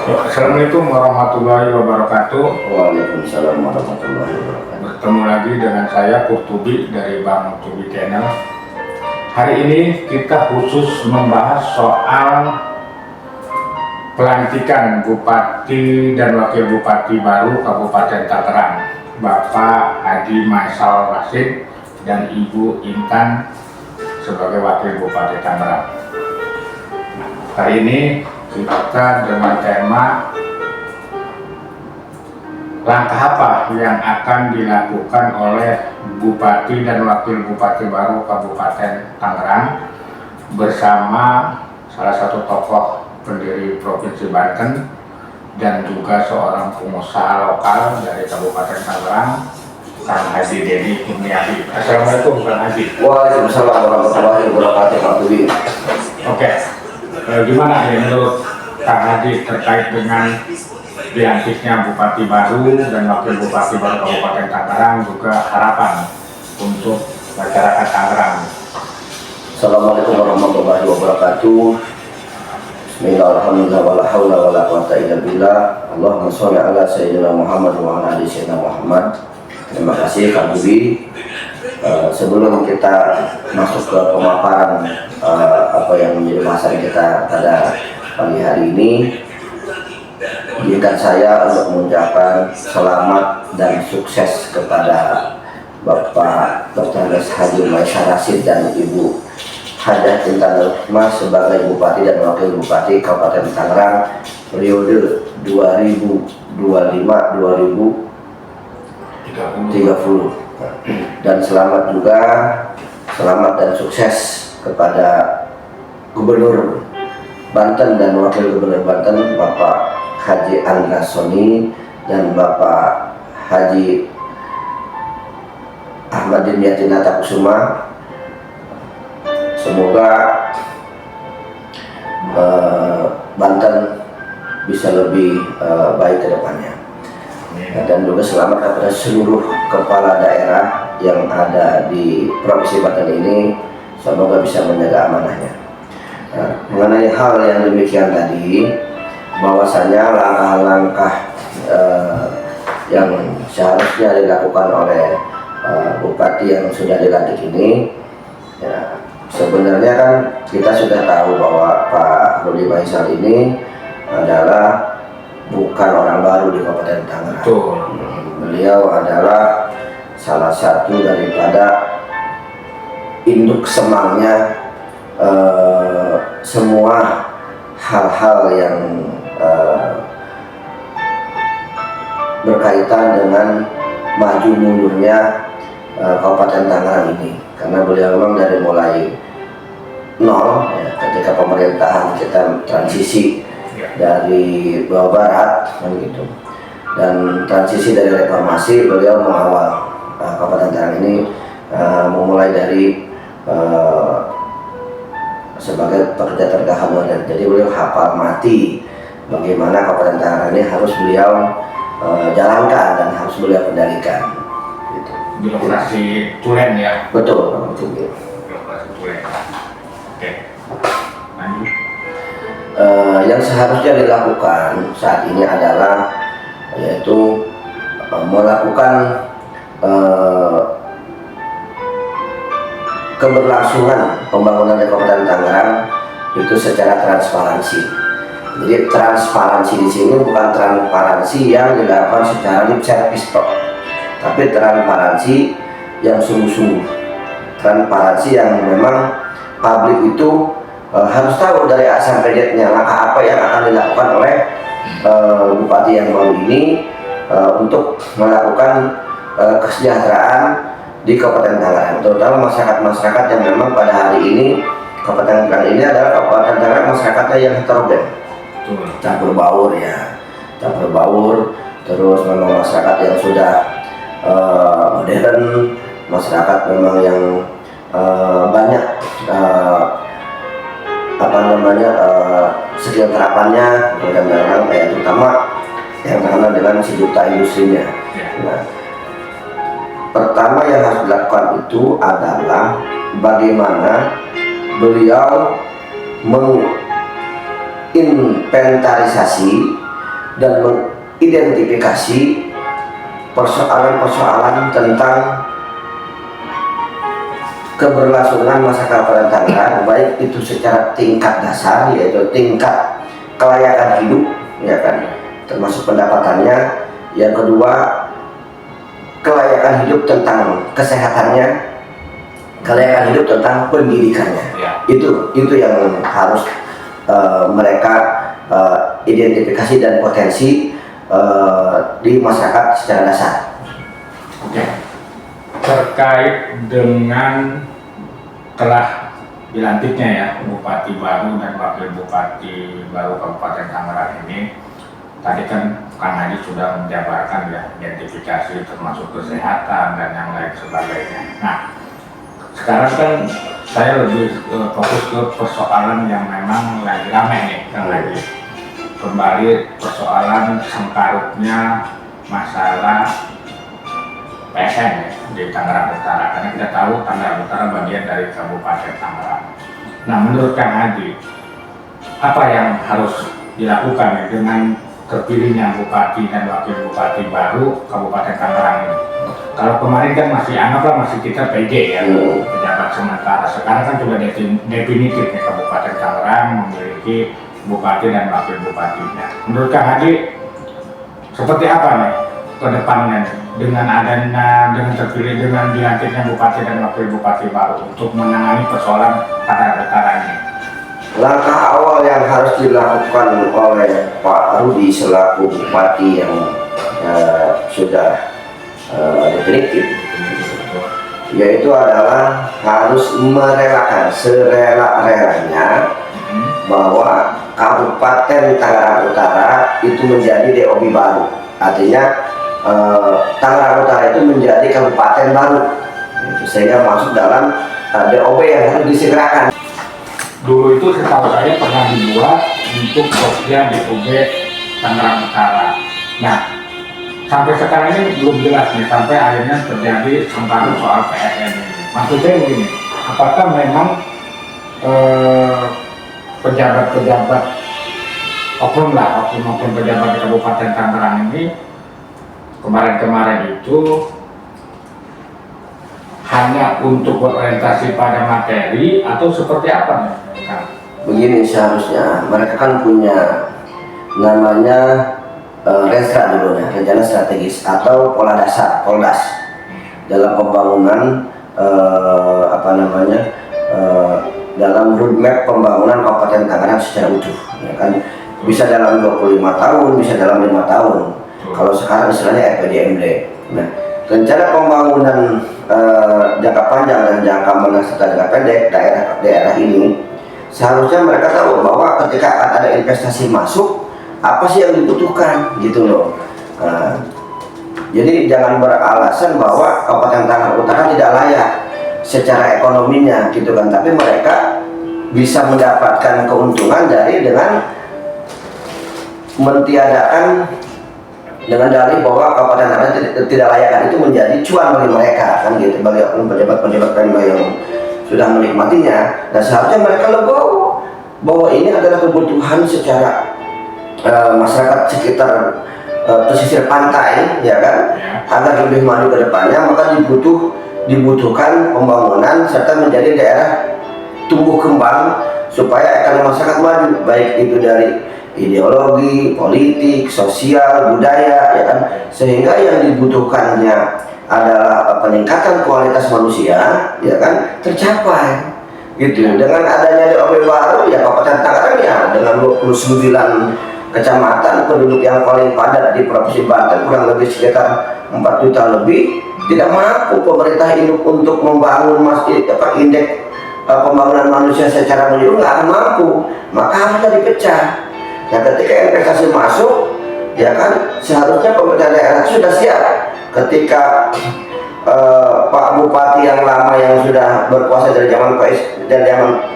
Assalamualaikum warahmatullahi wabarakatuh. Waalaikumsalam warahmatullahi wabarakatuh. Bertemu lagi dengan saya Kurtubi dari Bang Tubi Channel. Hari ini kita khusus membahas soal pelantikan Bupati dan Wakil Bupati baru Kabupaten Tangerang, Bapak Haji Maisal Rashid dan Ibu Intan sebagai Wakil Bupati Tangerang. Hari ini kita dengan tema langkah apa yang akan dilakukan oleh Bupati dan Wakil Bupati baru Kabupaten Tangerang bersama salah satu tokoh pendiri Provinsi Banten dan juga seorang pengusaha lokal dari Kabupaten Tangerang, Kang Haji Dedi Kurniadi. Assalamualaikum Kang Haji. Waalaikumsalam warahmatullahi wabarakatuh. Pak Tubi. Oke, gimana ya menurut Kang Haji terkait dengan dilantiknya Bupati baru dan Wakil Bupati baru Kabupaten Tangerang, juga harapan untuk masyarakat Tangerang? Assalamualaikum warahmatullahi wabarakatuh. Bismillahirrahmanirrahim. Wala haula wala quwata illa billah. Allahumma sholli ala sayyidina Muhammad wa ala ali sayyidina Muhammad. Terima kasih Kak Tubi. Sebelum kita masuk ke pemaparan apa yang menjadi bahasan kita pada pagi hari ini, izinkan saya untuk mengucapkan selamat dan sukses kepada Bapak Dr. Haji Maisal Rashid dan Ibu Hajah Intan Mas sebagai Bupati dan Wakil Bupati Kabupaten Tangerang periode 2025-2030. Dan selamat dan sukses kepada Gubernur Banten dan Wakil Gubernur Banten Bapak Haji Andra Soni dan Bapak Haji Ahmadin Yatinata Kusuma. Semoga Banten bisa lebih baik ke depannya. Dan juga selamat kepada seluruh kepala daerah yang ada di Provinsi Banten ini, semoga bisa menjaga amanahnya. Mengenai hal yang demikian tadi, bahwasanya langkah-langkah yang seharusnya dilakukan oleh Bupati yang sudah dilantik ini, ya, sebenarnya kan kita sudah tahu bahwa Pak Haji Maisal ini adalah bukan orang baru di Kabupaten Tangerang. Beliau adalah salah satu daripada induk semangnya semua hal-hal yang berkaitan dengan maju mundurnya Kabupaten Tangerang ini, karena beliau memang dari mulai nol ya, ketika pemerintahan kita transisi dari Jawa Barat kan gitu, dan transisi dari reformasi, beliau mengawal Kabupaten Tangerang ini memulai dari sebagai pekerja tergahar. Jadi beliau hafal mati bagaimana Kabupaten Tangerang ini harus beliau jalankan dan harus beliau kendalikan gitu. Birokrasi tulen ya. Betul, betul. Birokrasi tulen. Oke, lanjut. Yang seharusnya dilakukan saat ini adalah yaitu melakukan keberlangsungan pembangunan di Kabupaten Tangerang itu secara transparansi. Jadi transparansi di sini bukan transparansi yang dilakukan secara lip service, tapi transparansi yang sungguh-sungguh, transparansi yang memang publik itu harus tahu dari A sampai Z-nya langkah apa yang akan dilakukan oleh Bupati yang baru ini untuk melakukan kesejahteraan di Kabupaten Tangerang, terutama masyarakat-masyarakat yang memang pada hari ini Kabupaten Tangerang ini adalah Kabupaten Tangerang masyarakatnya yang heterogen, campur baur ya, campur baur. Terus memang masyarakat yang sudah modern, masyarakat memang yang banyak skill terapannya, kadang-kadang terutama yang terkenal dengan sejuta industrinya. Nah, pertama yang harus dilakukan itu adalah bagaimana beliau menginventarisasi dan mengidentifikasi persoalan-persoalan tentang keberlangsungan masyarakat Kabupaten Tangerang, baik itu secara tingkat dasar yaitu tingkat kelayakan hidup, ya kan, termasuk pendapatannya. Yang kedua, kelayakan hidup tentang kesehatannya, kelayakan hidup tentang pendidikannya. Ya. Itu yang harus mereka identifikasi dan potensi di masyarakat secara dasar. Oke. Terkait dengan telah dilantiknya ya Bupati baru dan Wakil Bupati baru Kabupaten Tangerang ini, tadi kan Kang Hadi sudah menjabarkan ya identifikasi termasuk kesehatan dan yang lain sebagainya. Nah, sekarang kan saya lebih fokus ke persoalan yang memang lagi ramai nih Kang Hadi. Kembali persoalan sengkarutnya masalah PSN ya, di Tangerang Utara, karena kita tahu Tangerang Utara bagian dari Kabupaten Tangerang. Nah, menurut Kang Hadi, apa yang harus dilakukan ya, dengan terpilihnya Bupati dan Wakil Bupati baru Kabupaten Tangerang ini? Kalau kemarin kan masih kita PJ ya, pejabat sementara. Sekarang kan sudah definitif nih Kabupaten Tangerang memiliki Bupati dan Wakil Bupatinya. Menurut Kang Hadi, seperti apa nih ke depannya dengan terpilih dengan dilantiknya Bupati dan Wakil Bupati baru untuk menangani persoalan Tangerang Utara ini? Langkah awal yang harus dilakukan oleh Pak Rudi selaku Bupati yang sudah definitif, yaitu adalah harus merelakan serela-relanya bahwa Kabupaten Tangerang Utara itu menjadi DOB baru. Artinya Tangerang Utara itu menjadi kabupaten baru, sehingga masuk dalam DOB yang harus disegerakan. Dulu itu setahu saya pernah dibuat untuk Pokja DOB Tangerang Utara. Nah, sampai sekarang ini belum jelas nih, sampai akhirnya terjadi sengkarut soal PSN ini. Maksudnya begini, apakah memang pejabat-pejabat oknum pejabat di Kabupaten Tangerang ini kemarin itu hanya untuk berorientasi pada materi atau seperti apa nih? Begini, seharusnya mereka kan punya namanya RESRA dulu ya, rencana strategis atau pola dasar Poldas dalam pembangunan dalam roadmap pembangunan Kabupaten Tangerang secara utuh, ya kan, bisa dalam 25 tahun, bisa dalam 5 tahun. Kalau sekarang istilahnya RPJMD. Nah, rencana pembangunan jangka panjang dan jangka menengah serta jangka pendek daerah ini, seharusnya mereka tahu bahwa ketika akan ada investasi masuk, apa sih yang dibutuhkan gitu loh. Jadi jangan beralasan bahwa Kabupaten Tangerang Utara tidak layak secara ekonominya gitu kan, tapi mereka bisa mendapatkan keuntungan dengan mentiadakan dengan dalih bahwa Kabupaten Tangerang tidak layak itu menjadi cuan bagi mereka kan gitu, bagi pejabat-pejabat yang sudah menikmatinya. Dan seharusnya mereka legowo bahwa ini adalah kebutuhan secara masyarakat sekitar pesisir pantai, ya kan, agar lebih maju ke depannya, maka dibutuhkan pembangunan serta menjadi daerah tumbuh kembang supaya ekonomi masyarakat maju, baik itu dari ideologi, politik, sosial, budaya, ya kan, sehingga yang dibutuhkannya adalah peningkatan kualitas manusia, ya kan, tercapai gitu. Dengan adanya DOB baru ya Kabupaten Tangerang ya dengan 29 kecamatan, penduduk yang paling padat di Provinsi Banten, kurang lebih sekitar 4 juta lebih, tidak mampu pemerintah ini untuk membangun indeks pembangunan manusia secara menyeluruh, nggak akan mampu, maka harusnya dipecah. Nah, ketika investasi masuk, ya kan, seharusnya pemerintah daerah sudah siap. Ketika Pak Bupati yang lama yang sudah berkuasa dari zaman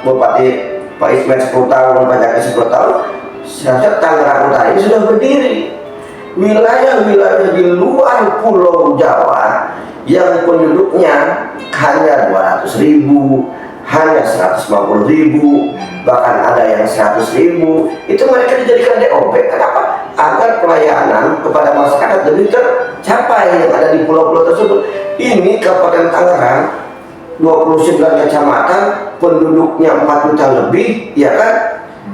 Bupati Pak Ismet 10 tahun, Pak Jaki 10 tahun, seharusnya Tangerang Utara ini sudah berdiri. Wilayah-wilayah di luar Pulau Jawa yang penduduknya hanya 200.000, hanya 150.000, bahkan ada yang 100.000, itu mereka dijadikan DOB. Kenapa? Agar pelayanan kepada masyarakat demi tercapai yang ada di pulau-pulau tersebut. Ini Kabupaten Tangerang 29 kecamatan, penduduknya 4 juta lebih, ya kan,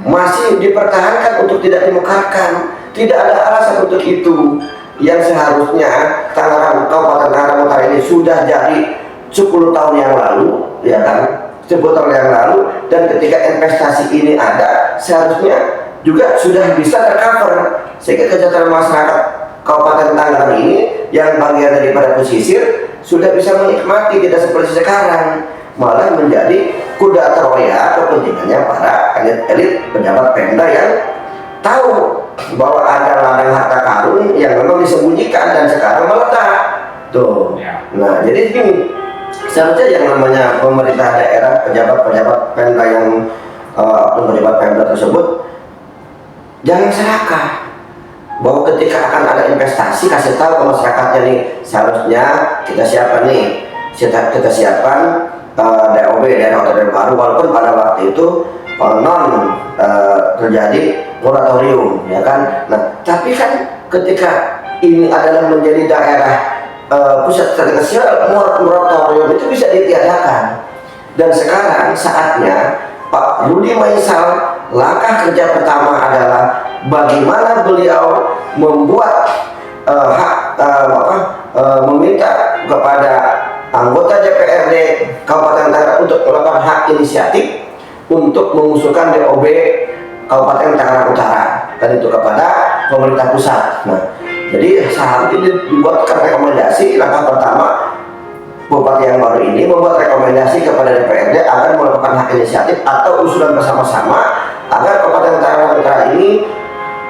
masih dipertahankan untuk tidak dimekarkan. Tidak ada alasan untuk itu. Yang seharusnya Kabupaten Tangerang Utara ini sudah jadi 10 tahun yang lalu, ya kan, 10 tahun yang lalu, dan ketika investasi ini ada, seharusnya juga sudah bisa tercover, sehingga kesejahteraan masyarakat Kabupaten Tangerang ini yang bagian daripada pesisir sudah bisa menikmati, tidak seperti sekarang malah menjadi kuda Troya kepentingannya para elit-elit pejabat Pemda yang tahu bahwa ada ladang harta karun yang memang disembunyikan dan sekarang meledak tuh. Nah, jadi gini, seharusnya yang namanya pemerintah daerah, pejabat-pejabat Pemda yang pejabat Pemda tersebut jangan serakah, bahwa ketika akan ada investasi kasih tahu ke masyarakatnya nih, seharusnya kita siapkan nih, kita siapkan DOB, daerah otonomi baru, walaupun pada waktu itu non terjadi moratorium, ya kan. Nah, tapi kan ketika ini adalah menjadi daerah pusat strategis, moratorium itu bisa ditiadakan. Dan sekarang saatnya Pak Rudi Maisal, langkah kerja pertama adalah bagaimana beliau membuat meminta kepada anggota DPRD Kabupaten Tangerang untuk melakukan hak inisiatif untuk mengusulkan DOB Kabupaten Tangerang Utara, dan itu kepada pemerintah pusat. Nah, jadi saat ini dibuatkan rekomendasi. Langkah pertama, Bupati yang baru ini membuat rekomendasi kepada DPRD agar melakukan hak inisiatif atau usulan bersama-sama agar Kabupaten Tangerang Utara ini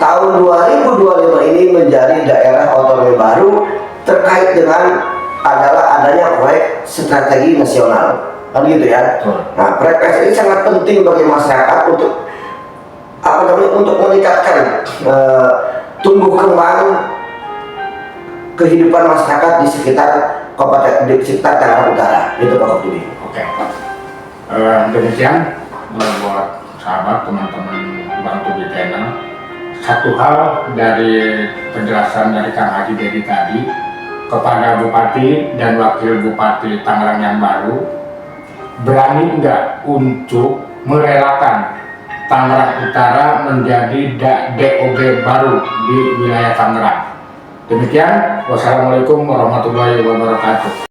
tahun 2025 ini menjadi daerah otonomi baru terkait dengan adanya proyek strategi nasional, kan gitu ya. Nah, proyek ini sangat penting bagi masyarakat untuk untuk meningkatkan tumbuh kembang kehidupan masyarakat di sekitar Kabupaten, di sekitar Tangerang Utara. Itu Pak Budi. Oke. Demikian buat sahabat teman-teman Bantu di channel. Satu hal dari penjelasan dari Kang Haji Dedi tadi kepada Bupati dan Wakil Bupati Tangerang yang baru, berani nggak untuk merelakan Tangerang Utara menjadi DOB baru di wilayah Tangerang? Demikian, wassalamualaikum warahmatullahi wabarakatuh.